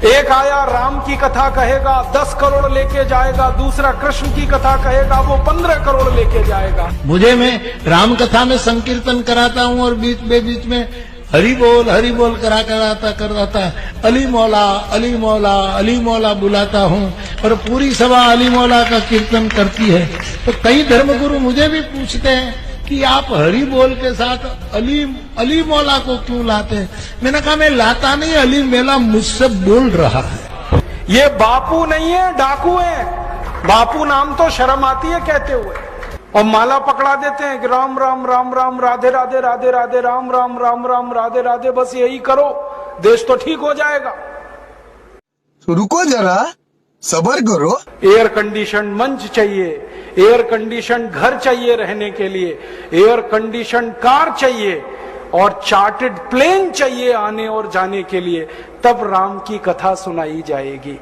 एक आया राम की कथा कहेगा 10 करोड़ लेके जाएगा, दूसरा कृष्ण की कथा कहेगा वो 15 करोड़ लेके जाएगा। मुझे मैं राम कथा में संकीर्तन कराता हूँ और बीच में हरि बोल कराता अली मौला अली मौला अली मौला बुलाता हूँ और पूरी सभा अली मौला का कीर्तन करती है। तो कई धर्मगुरु मुझे भी पूछते हैं कि आप हरि बोल के साथ अली मौला को क्यों लाते हैं? मैंने कहा मैं लाता नहीं, अली मेला मुझसे बोल रहा है। ये बापू नहीं है, डाकू है। बापू नाम तो शर्म आती है कहते हुए, और माला पकड़ा देते हैं कि राम राम राम राम राधे राधे राधे राधे राम राम राम राम राधे राधे, बस यही करो देश तो ठीक हो जाएगा। तो रुको जरा, सब्र करो। एयर कंडीशन मंच चाहिए, एयर कंडीशन घर चाहिए रहने के लिए, एयर कंडीशन कार चाहिए और चार्टर्ड प्लेन चाहिए आने और जाने के लिए, तब राम की कथा सुनाई जाएगी।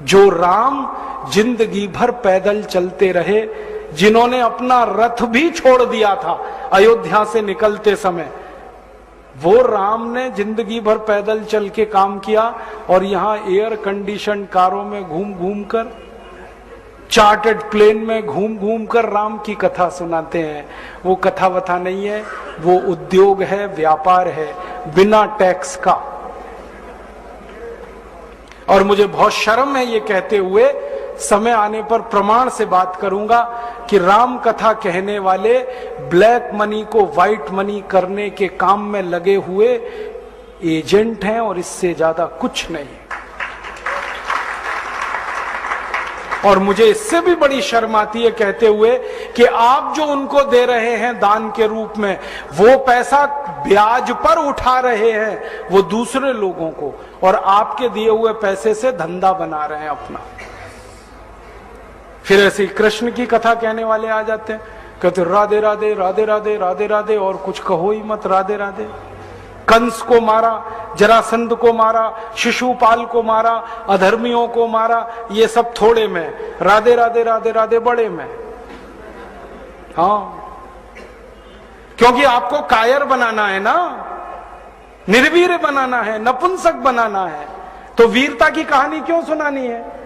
जो राम जिंदगी भर पैदल चलते रहे, जिन्होंने अपना रथ भी छोड़ दिया था अयोध्या से निकलते समय, वो राम ने जिंदगी भर पैदल चल के काम किया और यहां एयर कंडीशन कारों में घूम घूम कर, चार्टर्ड प्लेन में घूम घूम कर राम की कथा सुनाते हैं। वो कथा वथा नहीं है, वो उद्योग है, व्यापार है, बिना टैक्स का। और मुझे बहुत शर्म है ये कहते हुए, समय आने पर प्रमाण से बात करूंगा कि राम कथा कहने वाले ब्लैक मनी को व्हाइट मनी करने के काम में लगे हुए एजेंट हैं और इससे ज्यादा कुछ नहीं। और मुझे इससे भी बड़ी शर्म आती है कहते हुए कि आप जो उनको दे रहे हैं दान के रूप में, वो पैसा ब्याज पर उठा रहे हैं वो दूसरे लोगों को, और आपके दिए हुए पैसे से धंधा बना रहे हैं अपना। फिर ऐसे कृष्ण की कथा कहने वाले आ जाते हैं, कहते राधे राधे राधे राधे राधे राधे, और कुछ कहो ही मत, राधे राधे। कंस को मारा, जरासंध को मारा, शिशुपाल को मारा, अधर्मियों को मारा, ये सब थोड़े में, राधे राधे राधे राधे बड़े में। हाँ, क्योंकि आपको कायर बनाना है ना, निर्वीर बनाना है, नपुंसक बनाना है, तो वीरता की कहानी क्यों सुनानी है?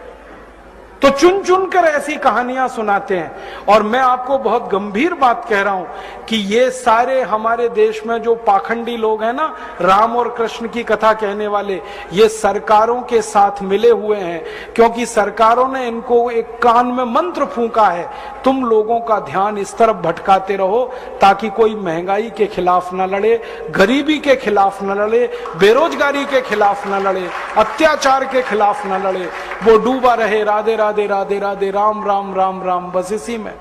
तो चुन चुन कर ऐसी कहानियां सुनाते हैं। और मैं आपको बहुत गंभीर बात कह रहा हूं कि ये सारे हमारे देश में जो पाखंडी लोग हैं ना, राम और कृष्ण की कथा कहने वाले, ये सरकारों के साथ मिले हुए हैं, क्योंकि सरकारों ने इनको एक कान में मंत्र फूंका है, तुम लोगों का ध्यान इस तरफ भटकाते रहो ताकि कोई महंगाई के खिलाफ न लड़े, गरीबी के खिलाफ न लड़े, बेरोजगारी के खिलाफ न लड़े, अत्याचार के खिलाफ न लड़े, वो डूबा रहे राधे राधे राधे राधे राम राम राम राम, बस इसी में।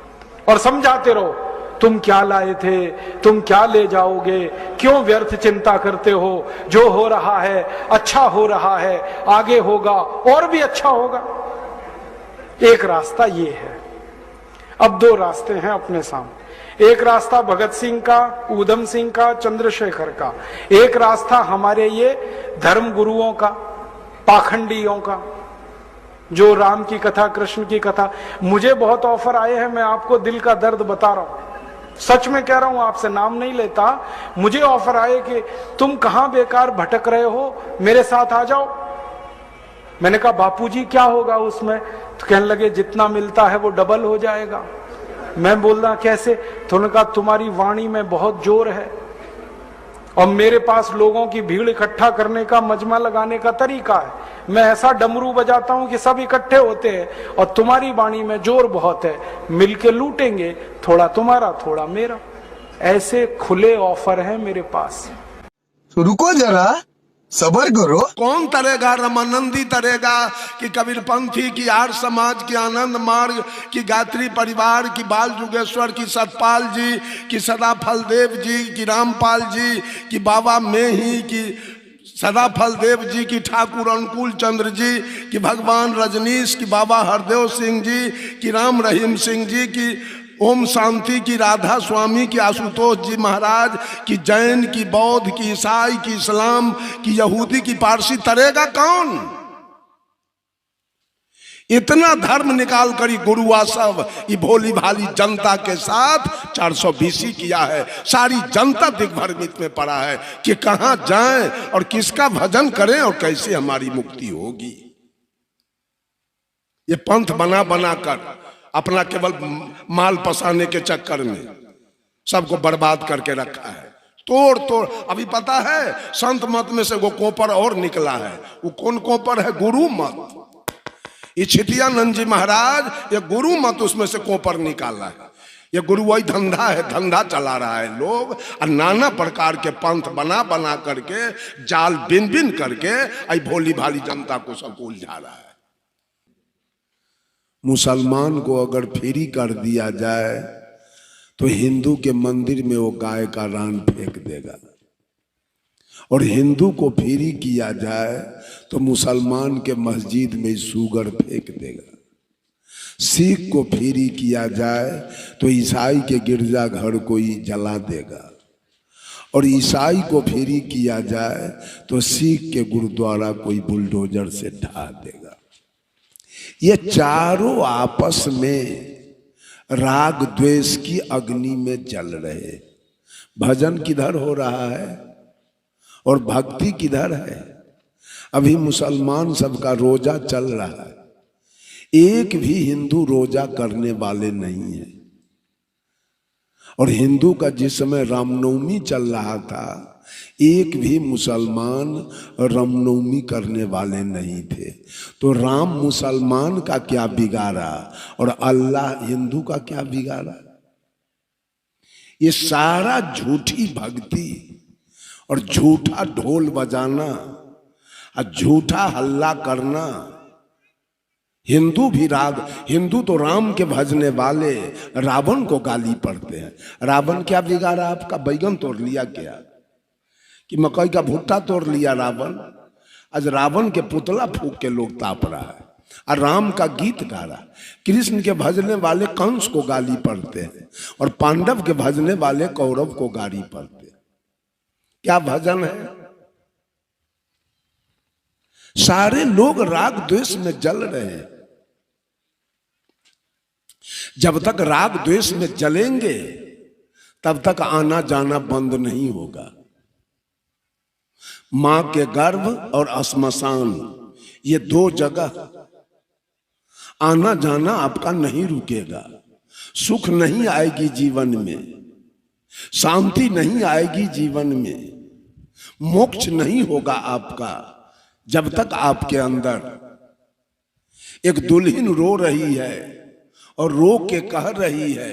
और समझाते रहो, तुम क्या लाए थे, तुम क्या ले जाओगे, क्यों व्यर्थ चिंता करते हो, जो हो रहा है अच्छा हो रहा है, आगे होगा और भी अच्छा होगा। एक रास्ता ये है। अब दो रास्ते हैं अपने सामने, एक रास्ता भगत सिंह का, ऊधम सिंह का, चंद्रशेखर का, एक रास्ता हमारे ये धर्म गुरुओं का, पाखंडियों का, जो राम की कथा कृष्ण की कथा। मुझे बहुत ऑफर आए हैं, मैं आपको दिल का दर्द बता रहा हूं, सच में कह रहा हूं, आपसे नाम नहीं लेता। मुझे ऑफर आए कि तुम कहां बेकार भटक रहे हो, मेरे साथ आ जाओ। मैंने कहा बापूजी क्या होगा उसमें? तो कहने लगे जितना मिलता है वो डबल हो जाएगा। मैं बोल रहा कैसे? तो उन्होंने कहा तुम्हारी वाणी में बहुत जोर है और मेरे पास लोगों की भीड़ इकट्ठा करने का, मजमा लगाने का तरीका है। मैं ऐसा डमरू बजाता हूं कि सब इकट्ठे होते हैं और तुम्हारी वाणी में जोर बहुत है, मिलके लूटेंगे, थोड़ा तुम्हारा थोड़ा मेरा। ऐसे खुले ऑफर हैं मेरे पास। तो रुको जरा, सब्र करो। कौन तरेगा? रमानंदी तरेगा कि कबीरपंथी की, आर्य समाज की, आनंद मार्ग की, गायत्री परिवार की, बाल जुगेश्वर की, सतपाल जी की, सदाफल देव जी की, रामपाल जी की, बाबा मेही की, सदाफल देव जी की, ठाकुर अनुकूल चंद्र जी की, भगवान रजनीश की, बाबा हरदेव सिंह जी की, राम रहीम सिंह जी की, ओम शांति की, राधा स्वामी की, आशुतोष जी महाराज की, जैन की, बौद्ध की, ईसाई की, इस्लाम की, यहूदी की, पारसी, तरेगा कौन? इतना धर्म निकाल कर ये गुरुआ सब ये भोली भाली जनता के साथ 420 किया है। सारी जनता दिग्भ्रमित में पड़ा है कि कहां जाएं और किसका भजन करें और कैसे हमारी मुक्ति होगी। ये पंथ बना बना कर अपना केवल माल पसाने के चक्कर में सबको बर्बाद करके रखा है। तोड़ तोड़ अभी पता है संत मत में से वो कोपर और निकला है। वो कौन कोपर है? गुरु मत। ये छितियानंद जी महाराज ये गुरु मत उसमें से कोपर निकाला है। ये गुरुवाई धंधा है, धंधा चला रहा है लोग और नाना प्रकार के पंथ बना बना करके जाल बिन बिन करके आई भोली भाली जनता को सबको उलझा रहा है। मुसलमान को अगर फ्री कर दिया जाए तो हिंदू के मंदिर में वो गाय का रान फेंक देगा, और हिंदू को फ्री किया जाए तो मुसलमान के मस्जिद में सूगर फेंक देगा। सिख को फ्री किया जाए तो ईसाई के गिरजा घर कोई जला देगा, और ईसाई को फ्री किया जाए तो सिख के गुरुद्वारा कोई बुलडोजर से ढा देगा। ये चारों आपस में राग द्वेष की अग्नि में जल रहे। भजन किधर हो रहा है और भक्ति किधर है? अभी मुसलमान सबका रोजा चल रहा है, एक भी हिंदू रोजा करने वाले नहीं है। और हिंदू का जिस समय रामनवमी चल रहा था एक भी मुसलमान रामनवमी करने वाले नहीं थे। तो राम मुसलमान का क्या बिगाड़ा और अल्लाह हिंदू का क्या बिगाड़ा? ये सारा झूठी भक्ति और झूठा ढोल बजाना और झूठा हल्ला करना। हिंदू भी राग, हिंदू तो राम के भजने वाले रावण को गाली पढ़ते हैं। रावण क्या बिगाड़ा आपका? बैगन तोड़ लिया क्या कि मकई का भुट्टा तोड़ लिया रावण? आज रावण के पुतला फूंक के लोग ताप रहा है और राम का गीत गा रहा। कृष्ण के भजने वाले कंस को गाली पढ़ते हैं और पांडव के भजने वाले कौरव को गाली पढ़ते हैं। क्या भजन है? सारे लोग राग द्वेष में जल रहे हैं। जब तक राग द्वेष में जलेंगे तब तक आना जाना बंद नहीं होगा। मां के गर्भ और श्मशान ये दो जगह आना जाना आपका नहीं रुकेगा। सुख नहीं आएगी जीवन में, शांति नहीं आएगी जीवन में, मोक्ष नहीं होगा आपका जब तक आपके अंदर एक दुल्हन रो रही है और रो के कह रही है,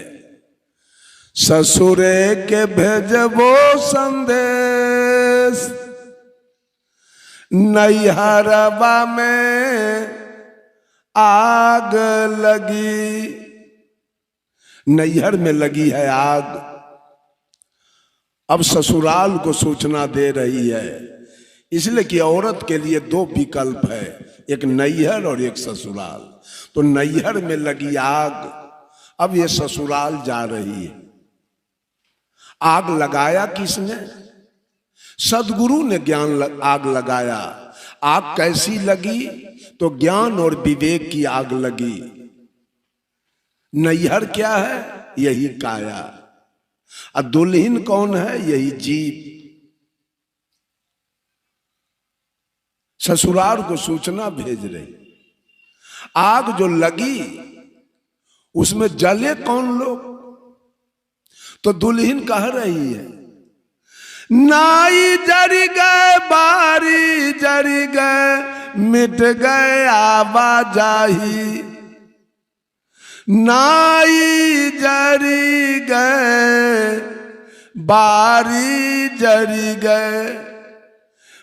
ससुरे के भेजबो संदेश नैहरवा में आग लगी। नैहर में लगी है आग, अब ससुराल को सूचना दे रही है। इसलिए कि औरत के लिए दो विकल्प है, एक नैहर और एक ससुराल। तो नैहर में लगी आग, अब ये ससुराल जा रही है। आग लगाया किसने? सदगुरु ने आग लगाया। आग कैसी लगी? तो ज्ञान और विवेक की आग लगी। नैहर क्या है? यही काया। और दुल्हन कौन है? यही जीव। ससुराल को सूचना भेज रही। आग जो लगी उसमें जले कौन लोग? तो दुल्हन कह रही है, नाई जरी गए, बारी जरी गए, मिट गए आवाजाही। नाई जरी गए, बारी जरी गए,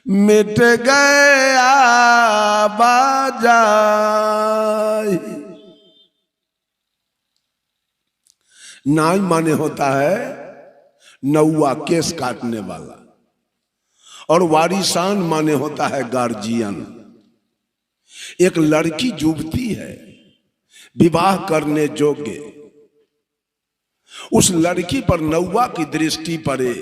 मिट गए आवाजाही। नाई माने होता है नौवा, केस काटने वाला, और वारिसान माने होता है गार्जियन। एक लड़की युवती है विवाह करने योग्य, उस लड़की पर नौवा की दृष्टि पड़े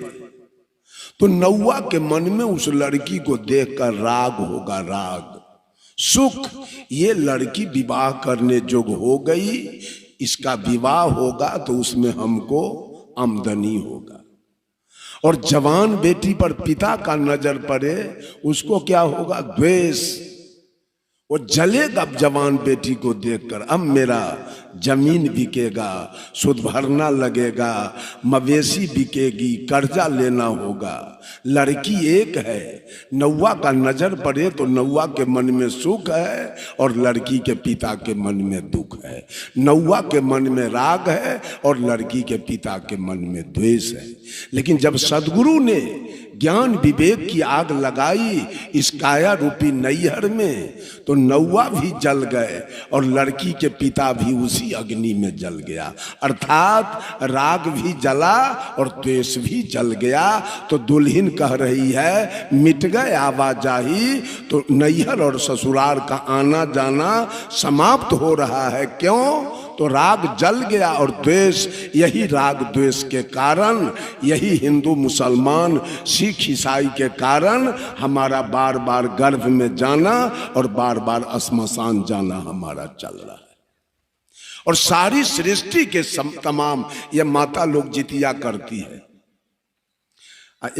तो नौवा के मन में उस लड़की को देखकर राग होगा, राग, सुख, ये लड़की विवाह करने जोग हो गई, इसका विवाह होगा तो उसमें हमको आमदनी होगा। और जवान बेटी पर पिता का नजर पड़े, उसको क्या होगा? द्वेष। वो जलेगा जवान बेटी को देखकर। अब मेरा जमीन बिकेगा, सुद भरना लगेगा, मवेशी बिकेगी, कर्जा लेना होगा। लड़की एक है, नौवा का नजर पड़े तो नौवा के मन में सुख है और लड़की के पिता के मन में दुख है। नौवा के मन में राग है और लड़की के पिता के मन में द्वेष है। लेकिन जब सदगुरु ने ज्ञान विवेक की आग लगाई इस काया रूपी नैहर में, तो नौवा भी जल गए और लड़की के पिता भी उसी अग्नि में जल गया। अर्थात राग भी जला और द्वेष भी जल गया। तो दुल्हन कह रही है मिट गए आवाजाही, तो नैहर और ससुराल का आना जाना समाप्त हो रहा है। क्यों? तो राग जल गया और द्वेष, यही राग द्वेष के कारण, यही हिंदू मुसलमान सिख ईसाई के कारण हमारा बार बार गर्भ में जाना और बार बार श्मशान जाना हमारा चल रहा है। और सारी सृष्टि के तमाम ये माता लोग जितिया करती है।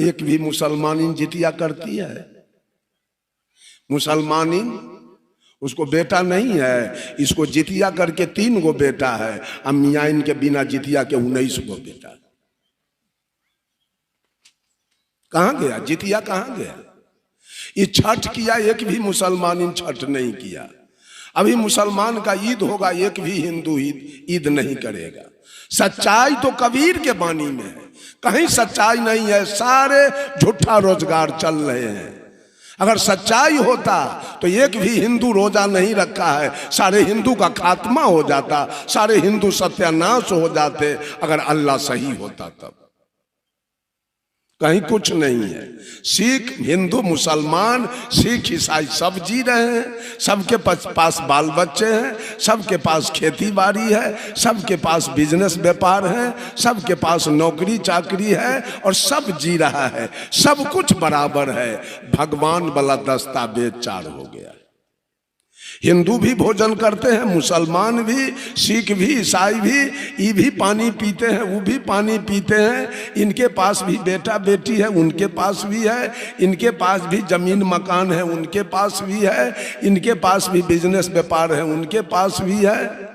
एक भी मुसलमानिन जितिया करती है? मुसलमानिन, उसको बेटा नहीं है, इसको जितिया करके 3 गो बेटा है। अम्मिया इनके बिना जितिया के 19 गो बेटा। कहां गया जितिया? कहां गया? ये छठ किया, एक भी मुसलमान छठ नहीं किया। अभी मुसलमान का ईद होगा, एक भी हिंदू ईद नहीं करेगा। सच्चाई तो कबीर के बानी में है, कहीं सच्चाई नहीं है। सारे झूठा रोजगार चल रहे हैं। अगर सच्चाई होता तो एक भी हिंदू रोजा नहीं रखा है, सारे हिंदू का खात्मा हो जाता, सारे हिंदू सत्यानाश हो जाते। अगर अल्लाह सही होता तब। कहीं कुछ नहीं है। सिख, हिंदू, मुसलमान, सिख, ईसाई सब जी रहे हैं। सबके पास बाल बच्चे हैं, सबके पास खेती बाड़ी है, सबके पास बिजनेस व्यापार है, सबके पास नौकरी चाकरी है और सब जी रहा है। सब कुछ बराबर है। भगवान वाला दस्तावेज 4 हो गया। हिंदू भी भोजन करते हैं, मुसलमान भी, सिख भी, ईसाई भी। ये भी पानी पीते हैं, वो भी पानी पीते हैं। इनके पास भी बेटा बेटी है, उनके पास भी है। इनके पास भी जमीन मकान है, उनके पास भी है। इनके पास भी बिजनेस व्यापार है, उनके पास भी है।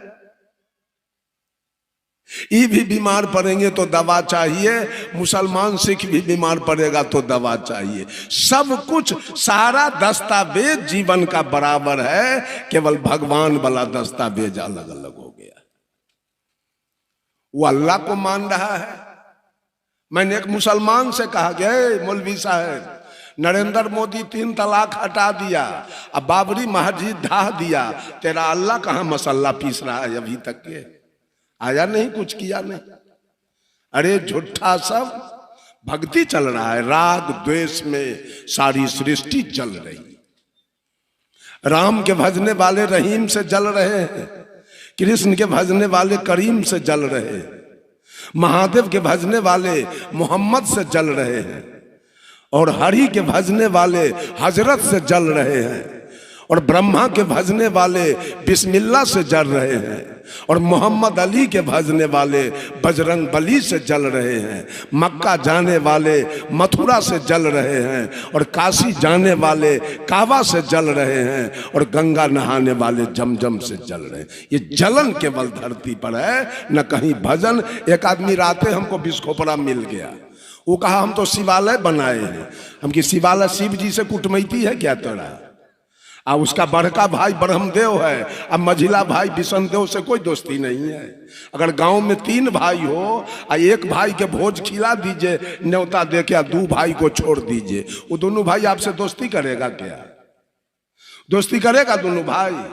ये भी बीमार पड़ेंगे तो दवा चाहिए, मुसलमान सिख भी बीमार पड़ेगा तो दवा चाहिए। सब कुछ, सारा दस्तावेज जीवन का बराबर है, केवल भगवान वाला दस्तावेज अलग अलग हो गया। वो अल्लाह को मान रहा है। मैंने एक मुसलमान से कहा कि मौलवी साहब, नरेंद्र मोदी 3 तलाक हटा दिया, अब बाबरी मस्जिद ढा दिया, तेरा अल्लाह कहां मसल्ला पीस रहा है? अभी तक के आया नहीं, कुछ किया नहीं। अरे झूठा सब भक्ति चल रहा है। राग द्वेष में सारी सृष्टि जल रही। राम के भजने वाले रहीम से जल रहे हैं, कृष्ण के भजने वाले करीम से जल रहे हैं, महादेव के भजने वाले मोहम्मद से जल रहे हैं, और हरि के भजने वाले हजरत से जल रहे हैं, और ब्रह्मा के भजने वाले बिस्मिल्लाह से जल रहे हैं, और मोहम्मद अली के भजने वाले बजरंग बली से जल रहे हैं। मक्का जाने वाले मथुरा से जल रहे हैं, और काशी जाने वाले काबा से जल रहे हैं, और गंगा नहाने वाले जमजम से जल रहे हैं। ये जलन केवल धरती पर है, न कहीं भजन। एक आदमी राते हमको बिस्खोपरा मिल गया, वो कहा हम तो शिवालय बनाए हैं। हम कि शिवालय शिव जी से कुटमैती है क्या तेरा? उसका बड़का भाई ब्रह्मदेव है, अब मझिला भाई विष्णुदेव से कोई दोस्ती नहीं है। अगर गांव में 3 भाई हो और एक भाई के भोज खिला दीजिए, न्योता दे के 2 भाई को छोड़ दीजिए, वो दोनों भाई आपसे दोस्ती करेगा क्या? दोस्ती करेगा दोनों भाई?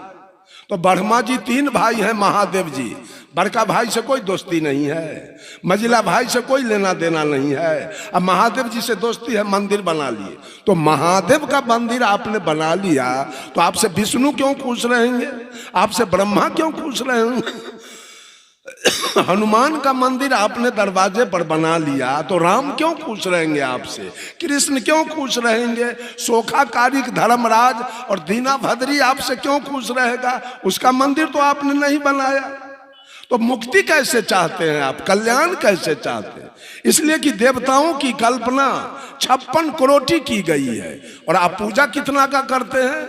तो ब्रह्मा जी 3 भाई हैं, महादेव जी, बड़का भाई से कोई दोस्ती नहीं है, मझिला भाई से कोई लेना देना नहीं है। अब महादेव जी से दोस्ती है, मंदिर बना लिए। तो महादेव का मंदिर आपने बना लिया तो आपसे विष्णु क्यों खुश रहेंगे? आपसे ब्रह्मा क्यों खुश रहेंगे? हनुमान का मंदिर आपने दरवाजे पर बना लिया तो राम क्यों खुश रहेंगे आपसे? कृष्ण क्यों खुश रहेंगे? सोखा कारिक धर्मराज और दीना भद्री आपसे क्यों खुश रहेगा? उसका मंदिर तो आपने नहीं बनाया। तो मुक्ति कैसे चाहते हैं आप? कल्याण कैसे चाहते हैं? इसलिए कि देवताओं की कल्पना 56 करोड़ की गई है और आप पूजा कितना का करते हैं?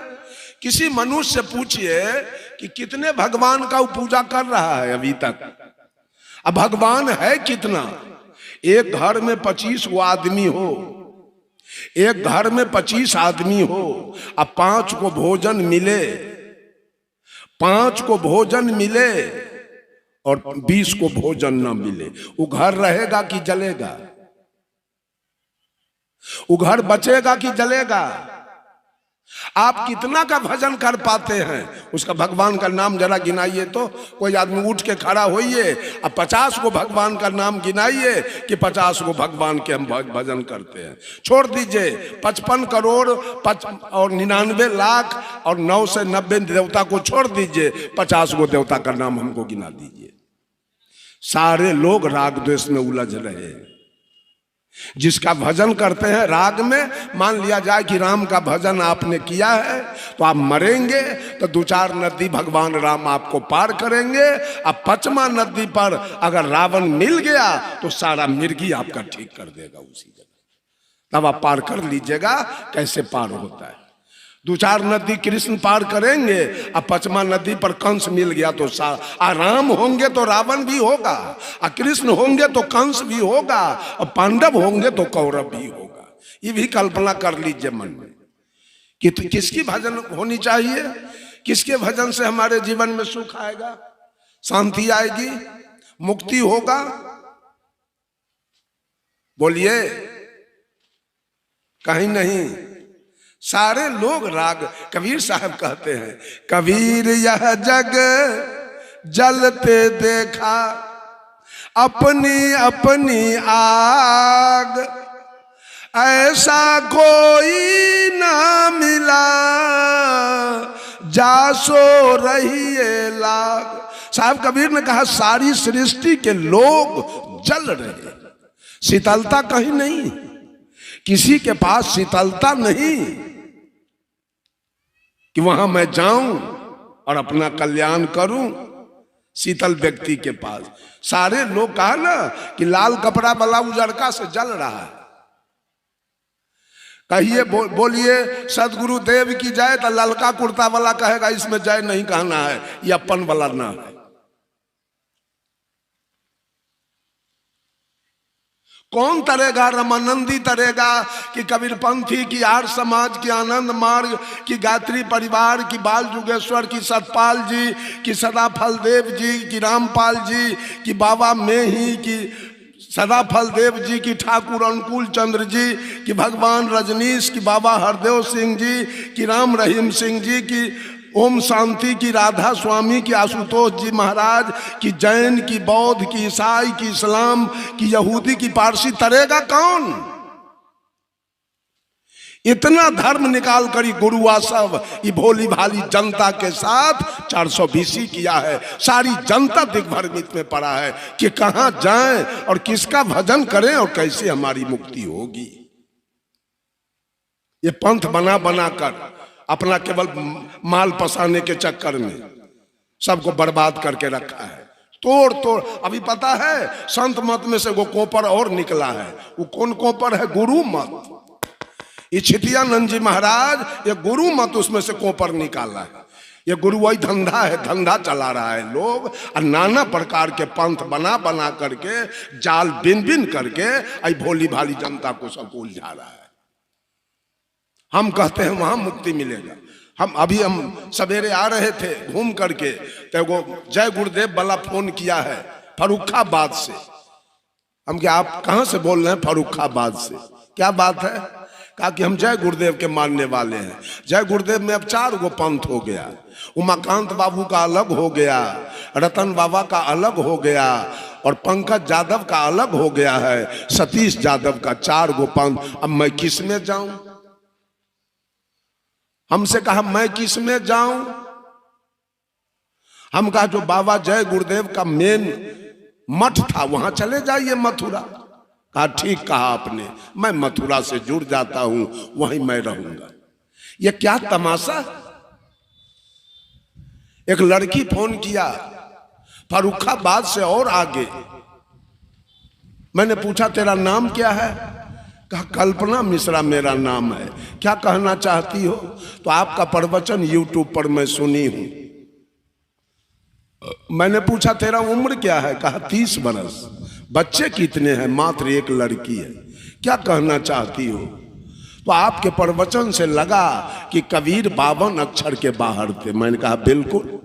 किसी मनुष्य से पूछिए कि कितने भगवान का वो पूजा कर रहा है अभी तक। अब भगवान है कितना? एक घर में 25 आदमी हो, एक घर में 25 आदमी हो, अब 5 को भोजन मिले, 5 को भोजन मिले और 20 को भोजन न मिले, वो घर रहेगा कि जलेगा? वो घर बचेगा कि जलेगा? आप कितना का भजन कर पाते हैं? उसका भगवान का नाम जरा गिनाइए तो। कोई आदमी उठ के खड़ा होइए, अब 50 को भगवान का नाम गिनाइए कि 50 को भगवान के हम भजन करते हैं। छोड़ दीजिए 55 करोड़ और 99 लाख और 9 से 90 देवता को छोड़ दीजिए, 50 को देवता का नाम हमको गिना दीजिए। सारे लोग राग द्वेष में उलझ रहे हैं। जिसका भजन करते हैं राग में, मान लिया जाए कि राम का भजन आपने किया है तो आप मरेंगे तो 2-4 नदी भगवान राम आपको पार करेंगे। अब 5वां नदी पर अगर रावण मिल गया तो सारा मिर्गी आपका ठीक कर देगा उसी जगह, तब आप पार कर लीजिएगा। कैसे पार होता है? 2-4 नदी कृष्ण पार करेंगे, अब 5वां नदी पर कंस मिल गया तो राम होंगे तो रावण भी होगा, और कृष्ण होंगे तो कंस भी होगा, और पांडव होंगे तो कौरव भी होगा। ये भी कल्पना कर लीजिए मन में कि तो किसकी भजन होनी चाहिए, किसके भजन से हमारे जीवन में सुख आएगा, शांति आएगी, मुक्ति होगा। बोलिए, कहीं नहीं। सारे लोग राग, कबीर साहब कहते हैं, कबीर यह जग जलते देखा अपनी अपनी आग, ऐसा कोई ना मिला जासो रहिए लाग। साहब कबीर ने कहा सारी सृष्टि के लोग जल रहे, शीतलता कहीं नहीं, किसी के पास शीतलता नहीं कि वहां मैं जाऊं और अपना कल्याण करूं। शीतल व्यक्ति के पास सारे लोग कहा ना कि लाल कपड़ा वाला उजड़का से जल रहा है। कहिए बोलिए सदगुरु देव की जय, तो ललका कुर्ता वाला कहेगा इसमें जय नहीं कहना है, ये अपन वाला ना है। कौन तरेगा? रमानंदी तरेगा कि कबीर पंथी की, आर्य समाज की, आनंद मार्ग की, गायत्री परिवार की, बाल जुगेश्वर की, सतपाल जी की, सदाफल देव जी की, रामपाल जी की, बाबा मेही की, सदाफल देव जी की, ठाकुर अनुकूल चंद्र जी की, भगवान रजनीश की, बाबा हरदेव सिंह जी की, राम रहीम सिंह जी की, ओम शांति की, राधा स्वामी की, आशुतोष जी महाराज की, जैन की, बौद्ध की, ईसाई की, इस्लाम की, यहूदी की, पारसी, तरेगा कौन? इतना धर्म निकाल कर गुरुआ सब ये भोली भाली जनता के साथ 420 किया है। सारी जनता दिग्भ्रमित में पड़ा है कि कहां जाएं और किसका भजन करें और कैसे हमारी मुक्ति होगी। ये पंथ बना बना कर अपना केवल माल पसाने के चक्कर में सबको बर्बाद करके रखा है। तोड़ तोड़, अभी पता है संत मत में से वो कोपर और निकला है। वो कौन कोपर है? गुरु मत। ये छितियानंद जी महाराज ये गुरु मत उसमें से कोपर निकाला है। ये गुरुवाई धंधा है, धंधा चला रहा है लोग, और नाना प्रकार के पंथ बना बना करके जाल बिन बिन करके आई भोली भाली जनता को सब उलझा रहा है। हम कहते हैं वहां मुक्ति मिलेगा। हम सवेरे आ रहे थे घूम करके, तो वो जय गुरुदेव वाला फोन किया है फर्रुखाबाद से। हम क्या, आप कहां से बोल रहे हैं? फर्रुखाबाद से। क्या बात है? कहा कि हम जय गुरुदेव के मानने वाले हैं। जय गुरुदेव में अब 4 गो पंथ हो गया। उमाकांत बाबू का अलग हो गया, रतन बाबा का अलग हो गया, और पंकज यादव का अलग हो गया है, सतीश यादव का 4 गो पंथ। अब मैं किस में जाऊं? हमसे कहा मैं किस में जाऊं? हम कहा जो बाबा जय गुरुदेव का मेन मठ था वहां चले जाइए मथुरा। कहा ठीक कहा आपने, मैं मथुरा से जुड़ जाता हूं, वहीं मैं रहूंगा। ये क्या तमाशा। एक लड़की फोन किया फर्रुखाबाद से और आगे। मैंने पूछा तेरा नाम क्या है? कहा कल्पना मिश्रा मेरा नाम है, क्या कहना चाहती हो? तो आपका प्रवचन यूट्यूब पर मैं सुनी हूं। मैंने पूछा तेरा उम्र क्या है? कहा 30 बरस। बच्चे कितने हैं? मात्र एक लड़की है। क्या कहना चाहती हो? तो आपके प्रवचन से लगा कि कबीर 52 अक्षर के बाहर थे। मैंने कहा बिल्कुल,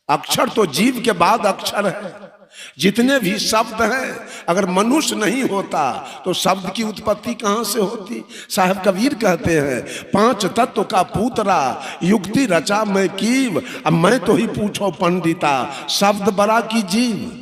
अक्षर तो जीव के बाद अक्षर है। जितने भी शब्द हैं, अगर मनुष्य नहीं होता तो शब्द की उत्पत्ति कहां से होती? साहब कबीर कहते हैं 5 तत्व का पूतरा, युक्ति रचा मैं कीव। अब मैं तो ही पूछो पंडिता, शब्द बड़ा की जीव?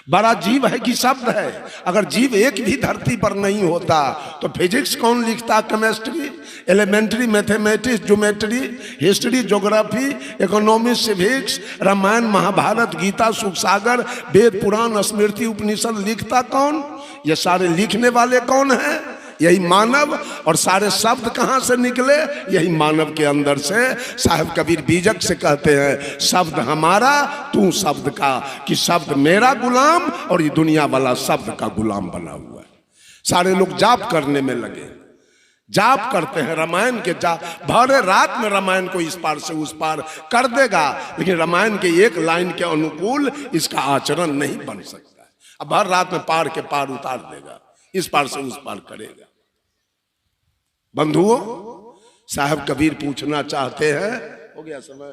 बड़ा जीव है कि शब्द है? अगर जीव एक भी धरती पर नहीं होता तो फिजिक्स कौन लिखता? Chemistry, elementary mathematics, geometry, history, geography, economics, civics, Ramayana, Mahabharata, Gita, Sukh Sagar, वेद, पुराण, स्मृति, उपनिषद लिखता कौन? ये सारे लिखने वाले कौन है? यही मानव। और सारे शब्द कहां से निकले? यही मानव के अंदर से। साहब कबीर बीजक से कहते हैं शब्द हमारा तू शब्द का, कि शब्द मेरा गुलाम और ये दुनिया वाला शब्द का गुलाम बना हुआ है। सारे लोग जाप करने में लगे, जाप करते हैं रामायण के जाप, भरे रात में रामायण को इस पार से उस पार कर देगा, लेकिन रामायण के एक लाइन के अनुकूल इसका आचरण नहीं बन सकता। अब भर रात में पार के पार उतार देगा, इस पार से उस पार करेगा। बंधुओं, साहब कबीर पूछना चाहते हैं, हो गया समय?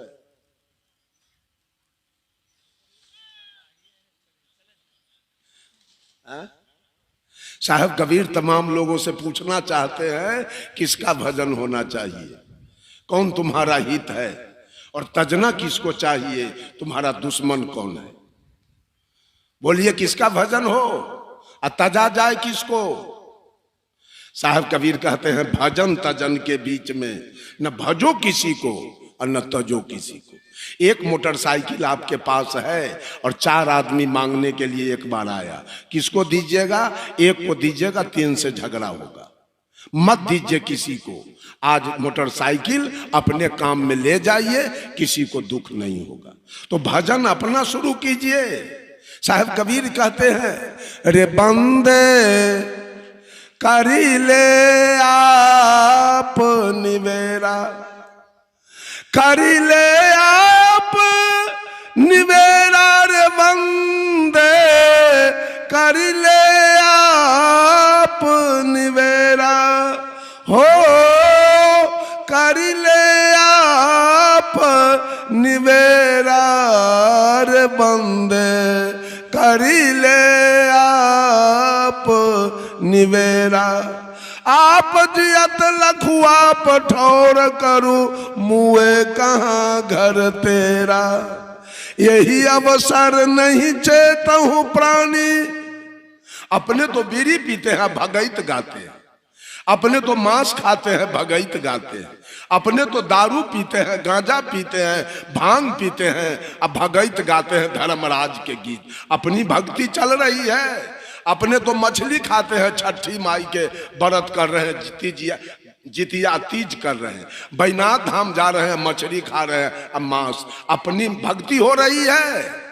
साहब कबीर तमाम लोगों से पूछना चाहते हैं किसका भजन होना चाहिए, कौन तुम्हारा हित है, और तजना किसको चाहिए, तुम्हारा दुश्मन कौन है? बोलिए किसका भजन हो और तजा जाए किसको? साहब कबीर कहते हैं भजन तजन के बीच में न भजो किसी को और न तजो किसी को। एक मोटरसाइकिल आपके पास है और 4 आदमी मांगने के लिए एक बार आया, किसको दीजिएगा? एक को दीजिएगा, 3 से झगड़ा होगा। मत दीजिए किसी को। आज मोटरसाइकिल अपने काम में ले जाइए, किसी को दुख नहीं होगा। तो भजन अपना शुरू कीजिए। साहब कबीर कहते हैं रे बंदे करी ले आप निवेरा, करी ले आप निवेरा रे बंदे, करी ले आप निवेरा हो, करी ले आप निवेरा रे बंदे, करी ले आप निवेरा। आप जियत लखुआ पठौर करू, मुए कहाँ घर तेरा। यही अवसर नहीं चेतहु प्राणी। अपने तो बीड़ी पीते हैं, भगैत गाते हैं। अपने तो मांस खाते हैं, भगैत गाते हैं। अपने तो दारू पीते हैं, गांजा पीते हैं, भांग पीते हैं, अब भगैत गाते हैं धर्मराज के गीत। अपनी भक्ति चल रही है। अपने तो मछली खाते हैं, छठी माई के व्रत कर रहे हैं, जितिया तीज कर रहे हैं, बैनाथ धाम जा रहे हैं, मछली खा रहे हैं, अब मांस। अपनी भक्ति हो रही है,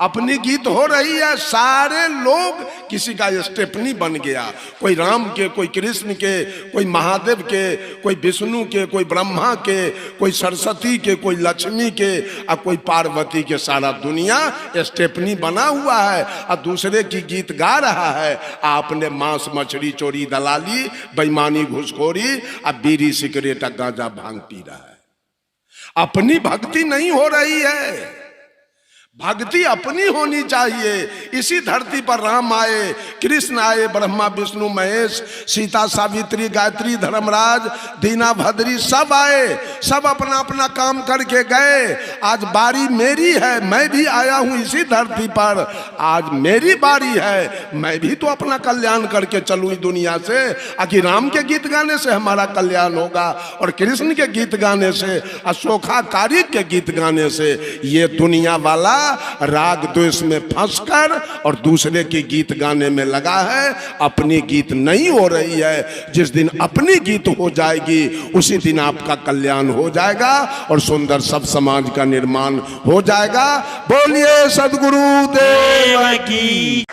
अपनी गीत हो रही है। सारे लोग किसी का स्टेपनी बन गया, कोई राम के, कोई कृष्ण के, कोई महादेव के, कोई विष्णु के, कोई ब्रह्मा के, कोई सरस्वती के, कोई लक्ष्मी के और कोई पार्वती के। सारा दुनिया स्टेपनी बना हुआ है और दूसरे की गीत गा रहा है। आपने मांस मछली चोरी दलाली बेईमानी घुसखोरी और बीड़ी सिगरेट गांजा भांग पी रहा है। अपनी भक्ति नहीं हो रही है। भक्ति अपनी होनी चाहिए। इसी धरती पर राम आए, कृष्ण आए, ब्रह्मा विष्णु महेश, सीता सावित्री गायत्री धर्मराज दीना भद्री सब आए। सब अपना अपना काम करके गए। आज बारी मेरी है, मैं भी आया हूं इसी धरती पर, आज मेरी बारी है, मैं भी तो अपना कल्याण करके चलूं इस दुनिया से। आखिर राम के गीत गाने से हमारा कल्याण होगा और कृष्ण के गीत गाने से, अशोकाचार्य के गीत गाने से। ये दुनिया वाला राग द्वेष में फंसकर और दूसरे के गीत गाने में लगा है, अपनी गीत नहीं हो रही है। जिस दिन अपनी गीत हो जाएगी उसी दिन आपका कल्याण हो जाएगा और सुंदर सब समाज का निर्माण हो जाएगा। बोलिए सद्गुरु देव की।